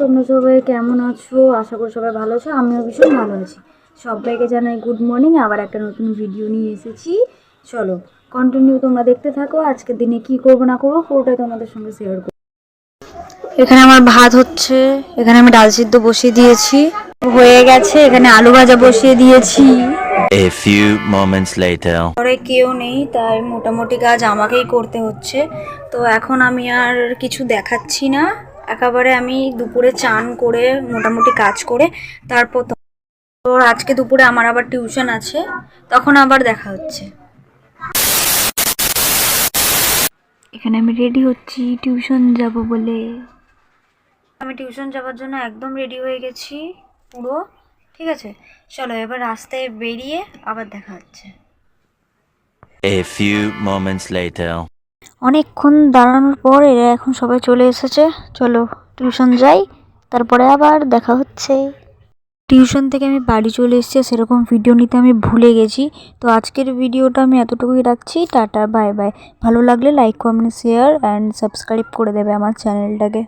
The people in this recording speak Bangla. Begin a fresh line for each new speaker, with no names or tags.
তোমরা সবাই কেমন আছো? আশা করি সবাই ভালো আছো, আমিও ভীষণ ভালো আছি। সবাইকে জানাই গুড মর্নিং। আবার একটা নতুন ভিডিও নিয়ে এসেছি। চলো কন্টিনিউ তোমরা দেখতে থাকো। আজকের দিনে কি করবো না করবো পুরোটাই তোমাদের সঙ্গে শেয়ার করবো। এখানে আমার ভাত হচ্ছে, এখানে আমি ডাল সিদ্ধ বসিয়ে দিয়েছি, হয়ে গেছে। এখানে আলু ভাজা বসিয়ে দিয়েছি।
A few moments later.
ঘরে কেউ নেই, তাই মোটামুটি কাজ আমাকেই করতে হচ্ছে। তো এখন আমি আর কিছু দেখাচ্ছি না, একেবারে আমি দুপুরে চান করে মোটামুটি কাজ করে তারপর তো আজকে দুপুরে আমার আবার টিউশন আছে, তখন আবার দেখা হচ্ছে। এখানে আমি রেডি হচ্ছি টিউশন যাব বলে। আমি টিউশন যাওয়ার জন্য একদম রেডি হয়ে গেছি পুরো, ঠিক আছে। চলো এবার রাস্তায় বেরিয়ে আবার দেখা হচ্ছে।
A few moments later.
অনেকক্ষণ দাঁড়ানোর পর এরা এখন সবাই চলে এসেছে। চলো টিউশন যাই, তারপরে আবার দেখা হচ্ছে। টিউশন থেকে আমি বাড়ি চলে এসেছি, সেরকম ভিডিও নিতে আমি ভুলে গেছি। তো আজকের ভিডিওটা আমি এতটুকুই রাখছি। Tata, bye bye. ভালো লাগলে like, comment, share and subscribe করে দেবে আমার চ্যানেলটাকে।